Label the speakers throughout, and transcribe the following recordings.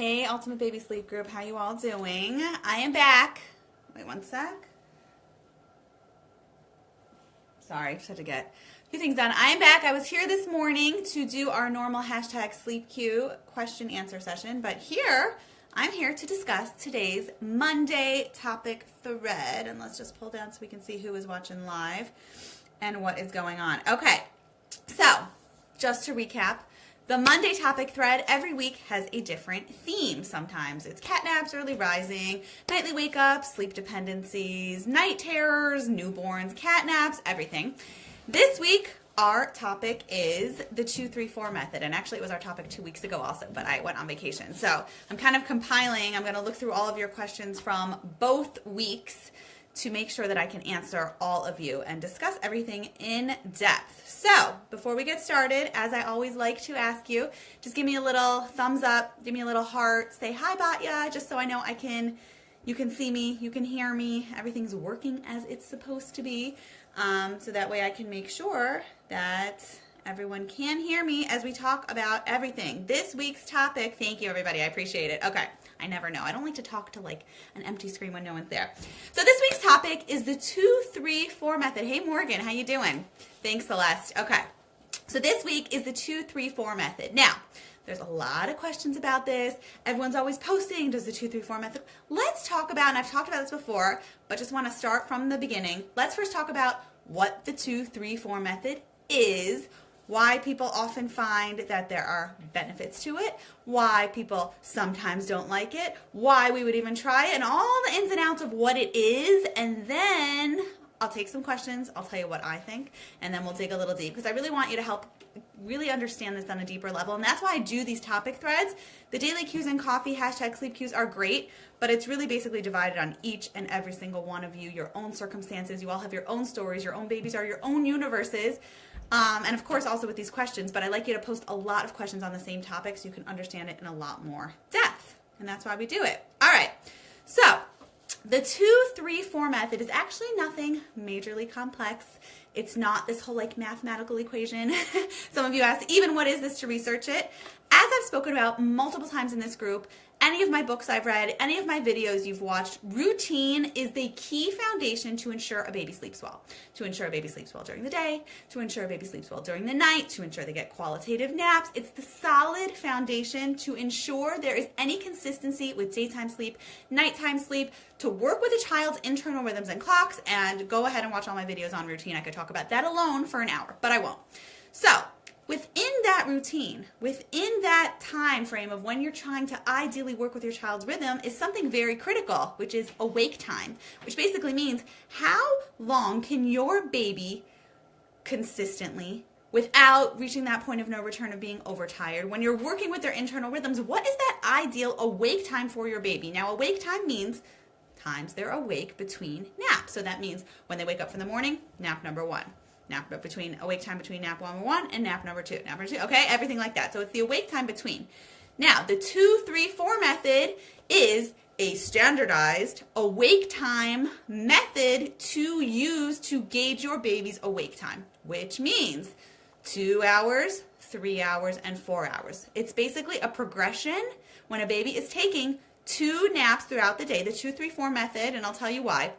Speaker 1: Hey, Ultimate Baby Sleep Group, how you all doing? I am back. Wait one sec. Sorry, just had to get a few things done. I am back. I was here this morning to do our normal hashtag sleep Q question answer session, but I'm here to discuss today's Monday topic thread. And let's just pull down so we can see who is watching live and what is going on. Okay, so just to recap, the Monday topic thread every week has a different theme. Sometimes it's cat naps, early rising, nightly wake ups, sleep dependencies, night terrors, newborns, cat naps, everything. This week, our topic is the 2-3-4 method. And actually, it was our topic 2 weeks ago also, but I went on vacation. So I'm kind of compiling. I'm going to look through all of your questions from both weeks to make sure that I can answer all of you and discuss everything in depth. So before we get started, as I always like to ask you, just give me a little thumbs up, give me a little heart, say hi Batya, just so I know you can see me, you can hear me, everything's working as it's supposed to be. So that way I can make sure that everyone can hear me as we talk about everything. This week's topic, thank you everybody, I appreciate it. Okay. I never know. I don't like to talk to like an empty screen when no one's there. So this week's topic is the 2-3-4 method. Hey Morgan, how you doing? Thanks Celeste. Okay. So this week is the 2-3-4 method. Now, there's a lot of questions about this. Everyone's always posting, does the 2-3-4 method? Let's talk about, and I've talked about this before, but just want to start from the beginning. Let's first talk about what the 2-3-4 method is, why people often find that there are benefits to it, why people sometimes don't like it, why we would even try it, and all the ins and outs of what it is, and then I'll take some questions, I'll tell you what I think, and then we'll dig a little deep, because I really want you to help really understand this on a deeper level, and that's why I do these topic threads. The daily Qs and coffee, hashtag sleep Qs are great, but it's really basically divided on each and every single one of you, your own circumstances, you all have your own stories, your own babies are your own universes, and of course also with these questions, but I like you to post a lot of questions on the same topic so you can understand it in a lot more depth, and that's why we do it. All right, so the 2-3-4 method is actually nothing majorly complex. It's not this whole like mathematical equation. Some of you asked, even what is this, to research it? As I've spoken about multiple times in this group, any of my books I've read, any of my videos you've watched, routine is the key foundation to ensure a baby sleeps well. To ensure a baby sleeps well during the day, to ensure a baby sleeps well during the night, to ensure they get qualitative naps. It's the solid foundation to ensure there is any consistency with daytime sleep, nighttime sleep, to work with a child's internal rhythms and clocks, and go ahead and watch all my videos on routine. I could talk about that alone for an hour, but I won't. So, within that routine, within that time frame of when you're trying to ideally work with your child's rhythm is something very critical, which is awake time, which basically means how long can your baby consistently, without reaching that point of no return of being overtired, when you're working with their internal rhythms, what is that ideal awake time for your baby? Now, awake time means times they're awake between naps. So that means when they wake up from the morning, nap number 1. Awake time between nap number 1 and nap number 2. Okay, everything like that. So it's the awake time between. Now, the 2-3-4 method is a standardized awake time method to use to gauge your baby's awake time, which means 2 hours, 3 hours, and 4 hours. It's basically a progression when a baby is taking 2 naps throughout the day, the 2-3-4 method, and I'll tell you why.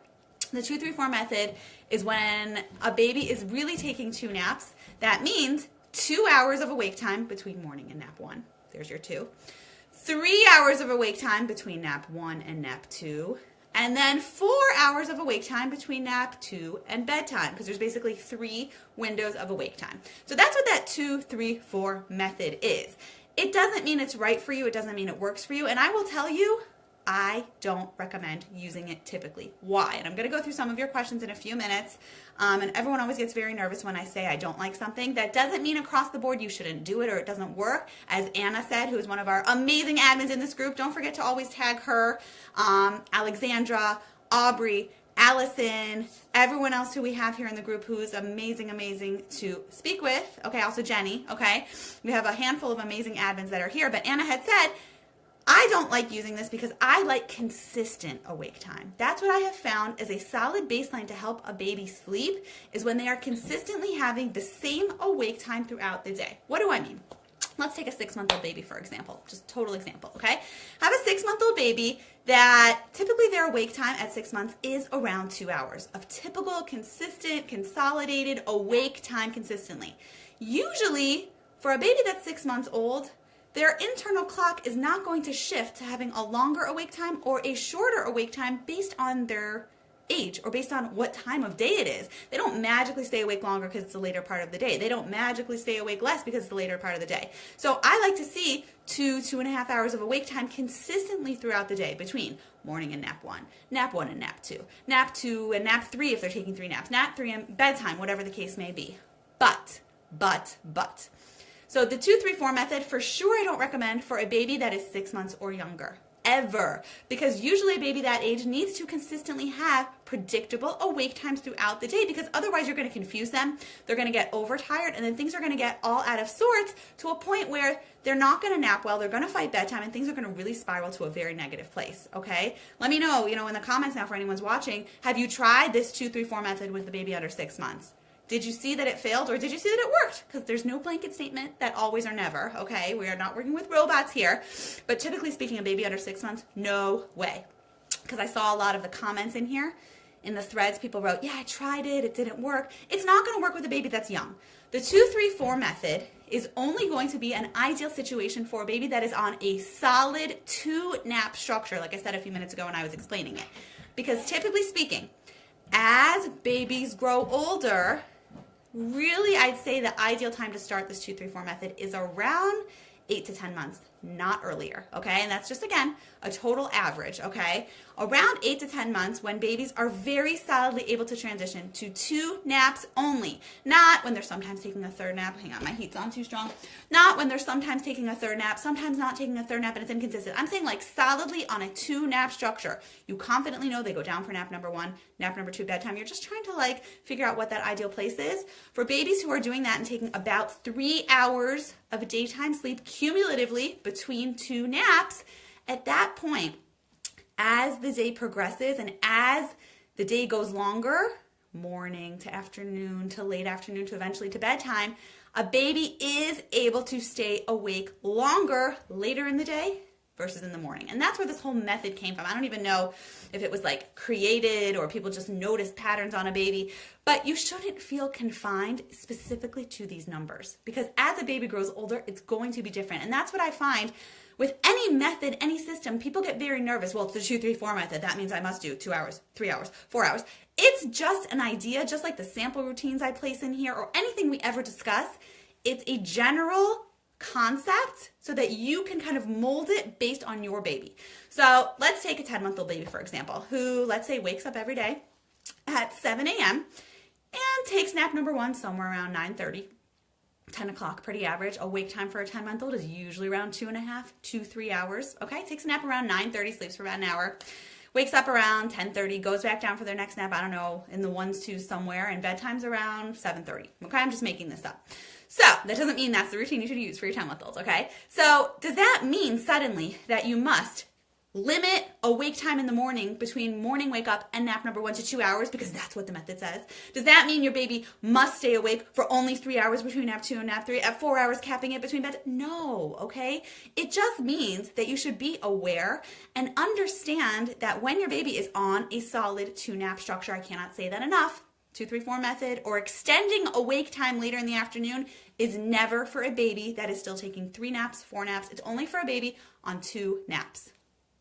Speaker 1: The 2-3-4 method is when a baby is really taking 2 naps. That means 2 hours of awake time between morning and nap 1. There's your 2. 3 hours of awake time between nap 1 and nap 2. And then 4 hours of awake time between nap 2 and bedtime, because there's basically 3 windows of awake time. So that's what that 2-3-4 method is. It doesn't mean it's right for you. It doesn't mean it works for you. And I will tell you, I don't recommend using it typically. Why? And I'm going to go through some of your questions in a few minutes. And everyone always gets very nervous when I say I don't like something. That doesn't mean across the board you shouldn't do it or it doesn't work. As Anna said, who is one of our amazing admins in this group, don't forget to always tag her, Alexandra, Aubrey, Allison, everyone else who we have here in the group who is amazing to speak with. Okay, also Jenny, okay? We have a handful of amazing admins that are here, but Anna had said, I don't like using this because I like consistent awake time. That's what I have found as a solid baseline to help a baby sleep, is when they are consistently having the same awake time throughout the day. What do I mean? Let's take a 6-month-old baby, for example, just total example, okay? Have a 6-month-old baby that typically their awake time at 6 months is around 2 hours of typical, consistent, consolidated awake time consistently. Usually, for a baby that's 6 months old, their internal clock is not going to shift to having a longer awake time or a shorter awake time based on their age or based on what time of day it is. They don't magically stay awake longer because it's the later part of the day. They don't magically stay awake less because it's the later part of the day. So I like to see 2.5 hours of awake time consistently throughout the day between morning and nap 1 and nap 2 and nap 3 if they're taking 3 naps, nap 3 and bedtime, whatever the case may be. But. So the 2-3-4 method, for sure I don't recommend for a baby that is 6 months or younger. Ever. Because usually a baby that age needs to consistently have predictable awake times throughout the day, because otherwise you're going to confuse them. They're going to get overtired, and then things are going to get all out of sorts to a point where they're not going to nap well, they're going to fight bedtime, and things are going to really spiral to a very negative place, okay? Let me know, in the comments now for anyone's watching, have you tried this 2-3-4 method with the baby under 6 months? Did you see that it failed, or did you see that it worked? Because there's no blanket statement that always or never, okay? We are not working with robots here. But typically speaking, a baby under 6 months, no way. Because I saw a lot of the comments in here, in the threads, people wrote, yeah, I tried it, it didn't work. It's not going to work with a baby that's young. The 2-3-4 method is only going to be an ideal situation for a baby that is on a solid 2-nap structure, like I said a few minutes ago when I was explaining it. Because typically speaking, as babies grow older, really, I'd say the ideal time to start this 2-3-4 method is around 8 to 10 months, not earlier, okay? And that's just, again, a total average, okay? Around 8 to 10 months when babies are very solidly able to transition to 2 naps only. Not when they're sometimes taking a 3rd nap. Hang on, my heat's on too strong. Not when they're sometimes taking a 3rd nap, sometimes not taking a 3rd nap, and it's inconsistent. I'm saying like solidly on a 2-nap structure. You confidently know they go down for nap number 1, nap number 2, bedtime. You're just trying to like figure out what that ideal place is. For babies who are doing that and taking about 3 hours of daytime sleep cumulatively between 2 naps, at that point, as the day progresses and as the day goes longer, morning to afternoon to late afternoon to eventually to bedtime, a baby is able to stay awake longer later in the day versus in the morning. And that's where this whole method came from. I don't even know if it was like created or people just noticed patterns on a baby, but you shouldn't feel confined specifically to these numbers, because as a baby grows older, it's going to be different. And that's what I find with any method, any system. People get very nervous. Well, it's the 2-3-4 method. That means I must do 2 hours, 3 hours, 4 hours. It's just an idea, just like the sample routines I place in here or anything we ever discuss. It's a general concept so that you can kind of mold it based on your baby. So let's take a 10-month-old baby, for example, who, let's say, wakes up every day at 7 a.m. and takes nap number 1 somewhere around 9:30. 10 o'clock, pretty average. Awake time for a 10-month-old is usually around 2.5 to 3 hours. Okay, takes a nap around 9:30, sleeps for about an hour. Wakes up around 10:30, goes back down for their next nap, I don't know, in the 1s, 2s somewhere, and bedtime's around 7:30. Okay, I'm just making this up. So that doesn't mean that's the routine you should use for your 10-month-olds, okay? So does that mean suddenly that you must limit awake time in the morning between morning wake up and nap number 1 to 2 hours because that's what the method says? Does that mean your baby must stay awake for only 3 hours between nap 2 and nap 3, at 4 hours capping it between bed? No, okay? It just means that you should be aware and understand that when your baby is on a solid 2-nap structure, I cannot say that enough, 2-3-4 method, or extending awake time later in the afternoon is never for a baby that is still taking 3 naps, 4 naps. It's only for a baby on 2 naps.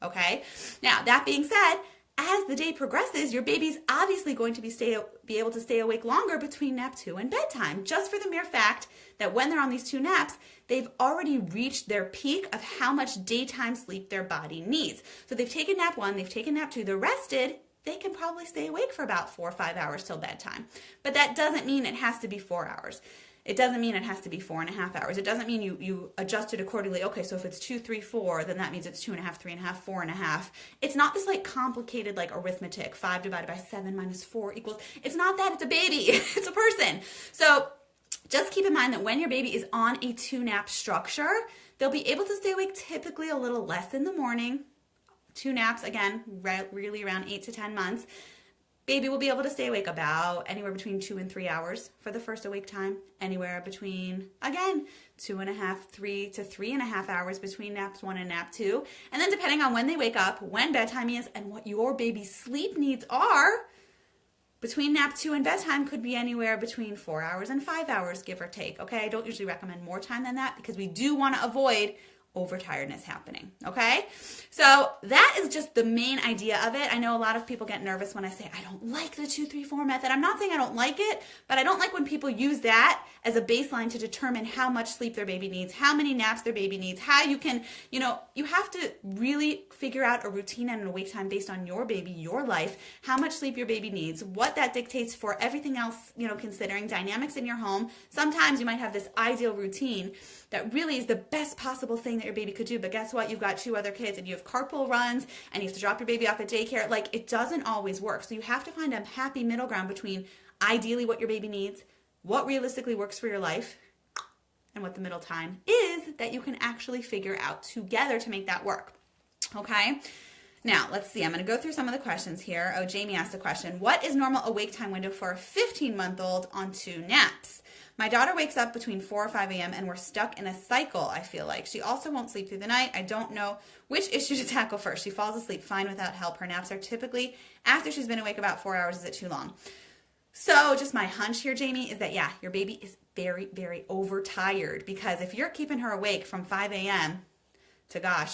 Speaker 1: Okay? Now, that being said, as the day progresses, your baby's obviously going to be able to stay awake longer between nap 2 and bedtime, just for the mere fact that when they're on these 2 naps, they've already reached their peak of how much daytime sleep their body needs. So they've taken nap 1, they've taken nap 2, they're rested, they can probably stay awake for about 4 or 5 hours till bedtime. But that doesn't mean it has to be 4 hours. It doesn't mean it has to be 4.5 hours. It doesn't mean you adjust it accordingly. Okay, so if it's 2, 3, 4, then that means it's 2.5, 3.5, 4.5. It's not this like complicated like arithmetic. 5 divided by 7 minus 4 equals. It's not that. It's a baby. It's a person. So just keep in mind that when your baby is on a 2-nap structure, they'll be able to stay awake typically a little less in the morning. 2 naps, again, really around 8 to 10 months. baby will be able to stay awake about anywhere between 2 and 3 hours for the first awake time, anywhere between, again, 2.5, 3 to 3.5 hours between naps 1 and nap 2. And then depending on when they wake up, when bedtime is, and what your baby's sleep needs are, between nap 2 and bedtime could be anywhere between 4 hours and 5 hours, give or take, okay? I don't usually recommend more time than that because we do want to avoid overtiredness happening, okay? So that is just the main idea of it. I know a lot of people get nervous when I say, I don't like the 2-3-4 method. I'm not saying I don't like it, but I don't like when people use that as a baseline to determine how much sleep their baby needs, how many naps their baby needs, how you can, you have to really figure out a routine and an awake time based on your baby, your life, how much sleep your baby needs, what that dictates for everything else, considering dynamics in your home. Sometimes you might have this ideal routine that really is the best possible thing that your baby could do. But guess what? You've got 2 other kids and you have carpool runs and you have to drop your baby off at daycare. Like, it doesn't always work. So you have to find a happy middle ground between ideally what your baby needs, what realistically works for your life, and what the middle time is that you can actually figure out together to make that work. Okay? Now, let's see. I'm going to go through some of the questions here. Oh, Jamie asked a question. What is normal awake time window for a 15-month-old on 2 naps? My daughter wakes up between 4 or 5 a.m. and we're stuck in a cycle, I feel like. She also won't sleep through the night. I don't know which issue to tackle first. She falls asleep fine without help. Her naps are typically after she's been awake about 4 hours. Is it too long? So just my hunch here, Jamie, is that, yeah, your baby is very, very overtired, because if you're keeping her awake from 5 a.m. to,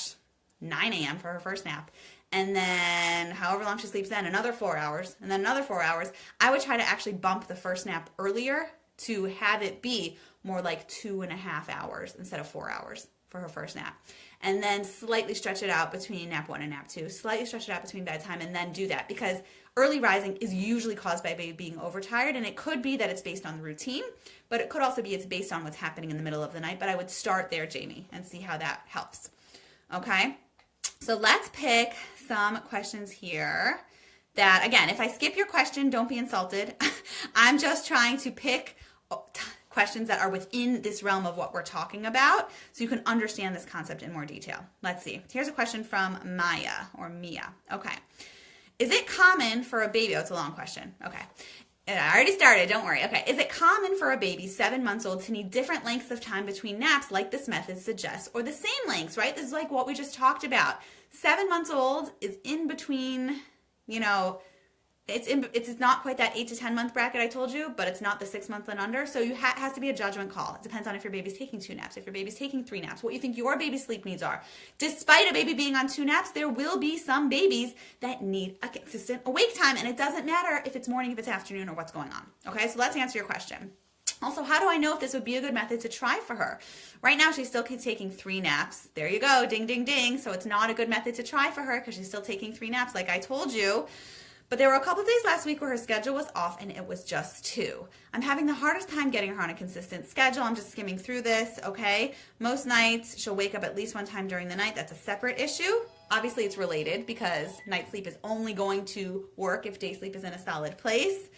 Speaker 1: 9 a.m. for her first nap, and then however long she sleeps then, another 4 hours, and then another 4 hours, I would try to actually bump the first nap earlier to have it be more like 2.5 hours instead of 4 hours for her first nap. And then slightly stretch it out between nap 1 and nap 2. Slightly stretch it out between bedtime, and then do that, because early rising is usually caused by baby being overtired, and it could be that it's based on the routine, but it could also be it's based on what's happening in the middle of the night. But I would start there, Jamie, and see how that helps. Okay? So let's pick some questions here that, again, if I skip your question, don't be insulted. I'm just trying to pick questions that are within this realm of what we're talking about so you can understand this concept in more detail. Let's see. Here's a question from Maya or Mia. Okay. Is it common for a baby? Oh, it's a long question. Okay. I already started. Don't worry. Okay. Is it common for a baby 7 months old to need different lengths of time between naps like this method suggests, or the same lengths, right? This is like what we just talked about. 7 months old is in between, it's not quite that 8 to 10 month bracket I told you, but it's not the 6 month and under. So it has to be a judgment call. It depends on if your baby's taking 2 naps, if your baby's taking 3 naps, what you think your baby's sleep needs are. Despite a baby being on 2 naps, there will be some babies that need a consistent awake time, and it doesn't matter if it's morning, if it's afternoon, or what's going on. Okay, so let's answer your question. Also, how do I know if this would be a good method to try for her? Right now, she's still taking 3 naps. There you go, ding, ding, ding. So it's not a good method to try for her because she's still taking 3 naps like I told you. But there were a couple of days last week where her schedule was off and it was just 2. I'm having the hardest time getting her on a consistent schedule. I'm just skimming through this, okay? Most nights she'll wake up at least one time during the night. That's a separate issue. Obviously it's related because night sleep is only going to work if day sleep is in a solid place.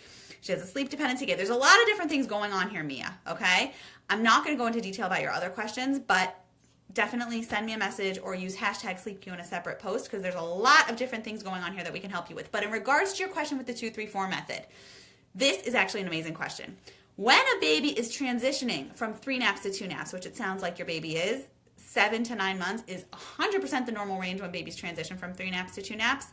Speaker 1: She has a sleep dependency gait. There's a lot of different things going on here, Mia, okay? I'm not going to go into detail about your other questions, but definitely send me a message or use #SleepQ in a separate post because there's a lot of different things going on here that we can help you with. But in regards to your question with the 2-3-4 method, this is actually an amazing question. When a baby is transitioning from 3 naps to 2 naps, which it sounds like your baby is, 7 to 9 months is 100% the normal range when babies transition from 3 naps to 2 naps.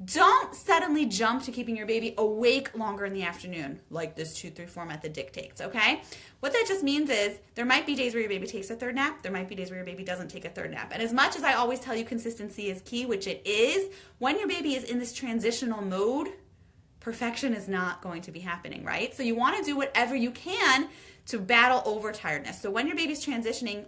Speaker 1: Don't suddenly jump to keeping your baby awake longer in the afternoon like this 2-3-4 method dictates, okay? What that just means is there might be days where your baby takes a 3rd nap. There might be days where your baby doesn't take a 3rd nap. And as much as I always tell you consistency is key, which it is, when your baby is in this transitional mode, perfection is not going to be happening, right? So you want to do whatever you can to battle overtiredness. So when your baby's transitioning,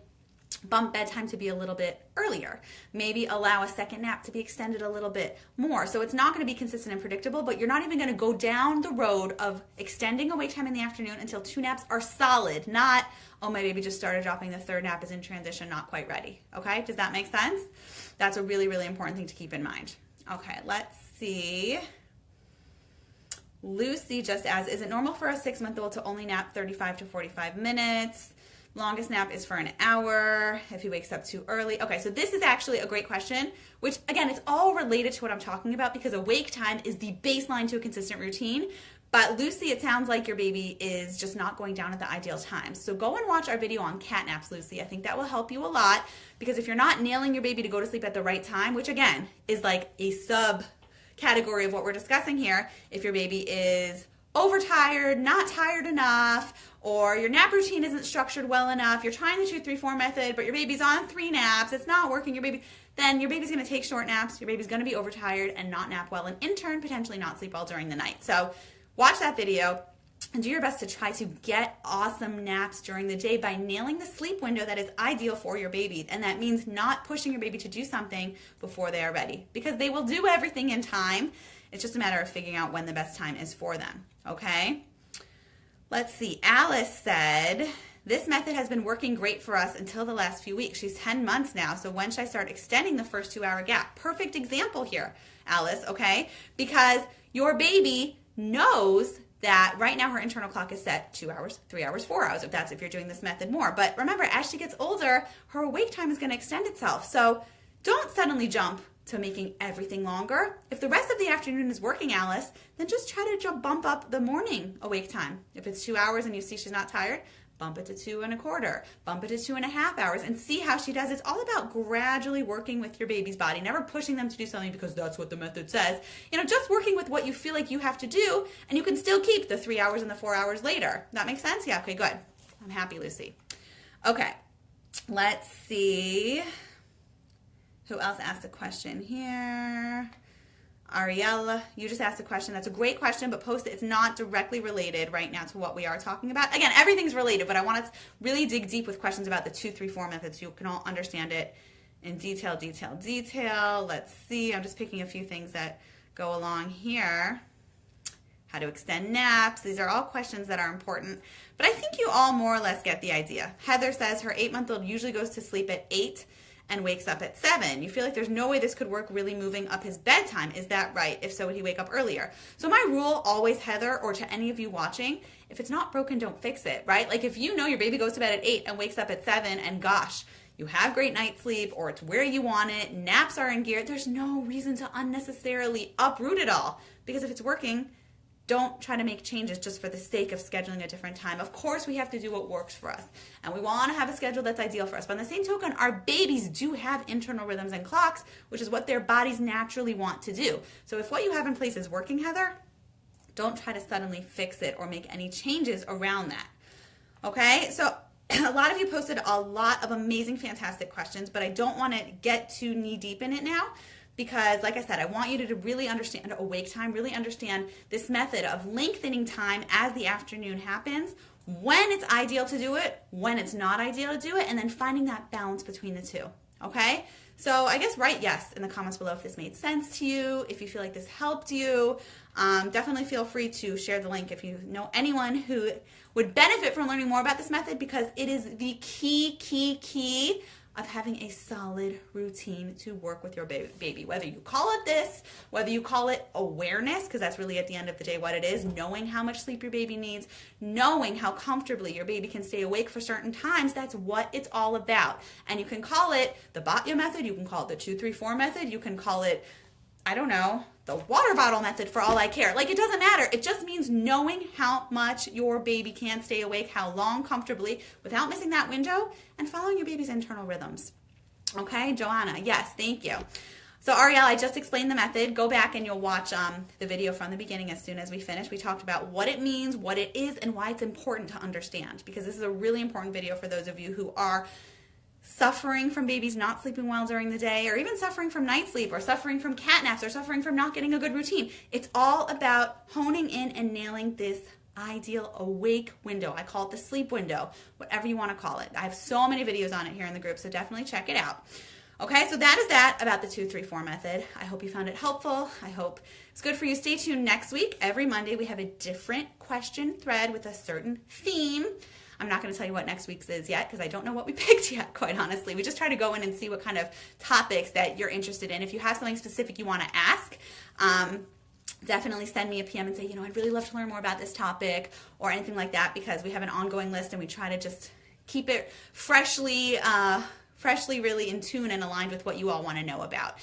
Speaker 1: bump bedtime to be a little bit earlier. Maybe allow a 2nd nap to be extended a little bit more. So it's not going to be consistent and predictable, but you're not even going to go down the road of extending awake time in the afternoon until 2 naps are solid, not, oh, my baby just started dropping the 3rd nap, is in transition, not quite ready. Okay, does that make sense? That's a really, really important thing to keep in mind. Okay, let's see. Lucy just asked, is it normal for a 6-month-old to only nap 35 to 45 minutes? Longest nap is for an hour if he wakes up too early. Okay, so this is actually a great question, which again, it's all related to what I'm talking about because awake time is the baseline to a consistent routine. But Lucy, it sounds like your baby is just not going down at the ideal time. So go and watch our video on cat naps, Lucy. I think that will help you a lot because if you're not nailing your baby to go to sleep at the right time, which again is like a subcategory of what we're discussing here, if your baby is overtired, not tired enough, or your nap routine isn't structured well enough, you're trying the 2-3-4 method, but your baby's on 3 naps, it's not working, then your baby's going to take short naps, your baby's going to be overtired and not nap well, and in turn, potentially not sleep well during the night. So watch that video and do your best to try to get awesome naps during the day by nailing the sleep window that is ideal for your baby. And that means not pushing your baby to do something before they are ready because they will do everything in time. It's just a matter of figuring out when the best time is for them, okay? Let's see. Alice said, this method has been working great for us until the last few weeks. She's 10 months now, so when should I start extending the first 2-hour gap? Perfect example here, Alice, okay? Because your baby knows that right now her internal clock is set 2 hours, 3 hours, 4 hours, if you're doing this method more. But remember, as she gets older, her awake time is going to extend itself. So don't suddenly jump to making everything longer. If the rest of the afternoon is working, Alice, then just try to bump up the morning awake time. If it's 2 hours and you see she's not tired, bump it to 2.25, bump it to 2.5 hours, and see how she does. It's all about gradually working with your baby's body, never pushing them to do something because that's what the method says. Just working with what you feel like you have to do, and you can still keep the 3 hours and the 4 hours later. That makes sense? Yeah, okay, good. I'm happy, Lucy. Okay, let's see. Who else asked a question here? Ariella, you just asked a question. That's a great question, but post it. It's not directly related right now to what we are talking about. Again, everything's related, but I want to really dig deep with questions about the 2-3-4 method so you can all understand it in detail. Let's see. I'm just picking a few things that go along here. How to extend naps. These are all questions that are important, but I think you all more or less get the idea. Heather says her 8-month-old usually goes to sleep at 8 and wakes up at 7. You feel like there's no way this could work really moving up his bedtime. Is that right? If so, would he wake up earlier? So my rule always, Heather, or to any of you watching, if it's not broken, don't fix it, right? Like if you know your baby goes to bed at 8 and wakes up at 7 and gosh, you have great night sleep or it's where you want it, naps are in gear, there's no reason to unnecessarily uproot it all because if it's working, don't try to make changes just for the sake of scheduling a different time. Of course, we have to do what works for us. And we want to have a schedule that's ideal for us. But on the same token, our babies do have internal rhythms and clocks, which is what their bodies naturally want to do. So if what you have in place is working, Heather, don't try to suddenly fix it or make any changes around that. Okay? So a lot of you posted a lot of amazing, fantastic questions, but I don't want to get too knee deep in it now. Because, like I said, I want you to really understand awake time, really understand this method of lengthening time as the afternoon happens, when it's ideal to do it, when it's not ideal to do it, and then finding that balance between the two, okay? So I guess write yes in the comments below if this made sense to you, if you feel like this helped you. Definitely feel free to share the link if you know anyone who would benefit from learning more about this method because it is the key of having a solid routine to work with your baby. Whether you call it this, whether you call it awareness, because that's really at the end of the day what it is, knowing how much sleep your baby needs, knowing how comfortably your baby can stay awake for certain times, that's what it's all about. And you can call it the Batya method, you can call it the 2-3-4 method, you can call it, I don't know, the water bottle method for all I care. Like, it doesn't matter. It just means knowing how much your baby can stay awake, how long comfortably, without missing that window, and following your baby's internal rhythms. Okay, Joanna, yes, thank you. So Ariel, I just explained the method. Go back and you'll watch the video from the beginning as soon as we finish. We talked about what it means, what it is, and why it's important to understand, because this is a really important video for those of you who are suffering from babies not sleeping well during the day, or even suffering from night sleep, or suffering from cat naps, or suffering from not getting a good routine. It's all about honing in and nailing this ideal awake window. I call it the sleep window, whatever you want to call it. I have so many videos on it here in the group, so definitely check it out. Okay, so that is that about the 2-3-4 method. I hope you found it helpful. I hope it's good for you. Stay tuned next week. Every Monday we have a different question thread with a certain theme. I'm not going to tell you what next week's is yet because I don't know what we picked yet, quite honestly. We just try to go in and see what kind of topics that you're interested in. If you have something specific you want to ask, definitely send me a PM and say, I'd really love to learn more about this topic or anything like that, because we have an ongoing list and we try to just keep it freshly really in tune and aligned with what you all want to know about.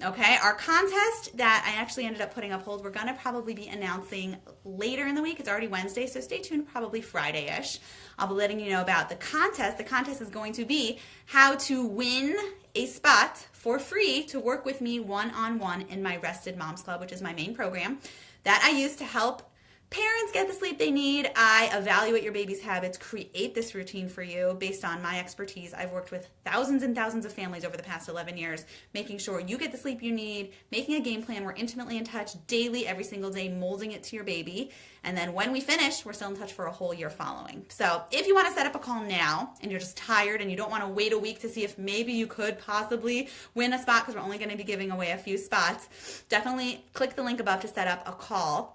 Speaker 1: Okay, our contest that I actually ended up putting up hold, we're going to probably be announcing later in the week. It's already Wednesday, so stay tuned, probably Friday-ish. I'll be letting you know about the contest. The contest is going to be how to win a spot for free to work with me one-on-one in my Rested Moms Club, which is my main program that I use to help parents get the sleep they need. I evaluate your baby's habits, create this routine for you based on my expertise. I've worked with thousands and thousands of families over the past 11 years, making sure you get the sleep you need, making a game plan. We're intimately in touch daily, every single day, molding it to your baby. And then when we finish, we're still in touch for a whole year following. So if you want to set up a call now and you're just tired and you don't want to wait a week to see if maybe you could possibly win a spot, because we're only going to be giving away a few spots, definitely click the link above to set up a call.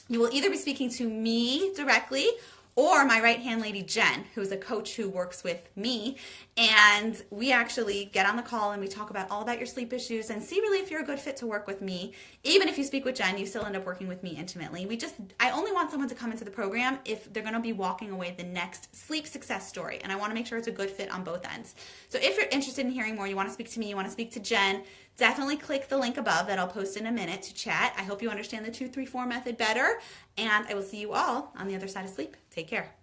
Speaker 1: You will either be speaking to me directly or my right-hand lady, Jen, who's a coach who works with me. And we actually get on the call and we talk about all about your sleep issues and see really if you're a good fit to work with me. Even if you speak with Jen, you still end up working with me intimately. I only want someone to come into the program if they're going to be walking away the next sleep success story. And I want to make sure it's a good fit on both ends. So if you're interested in hearing more, you want to speak to me, you want to speak to Jen, definitely click the link above that I'll post in a minute to chat. I hope you understand the 2-3-4 method better, and I will see you all on the other side of sleep. Take care.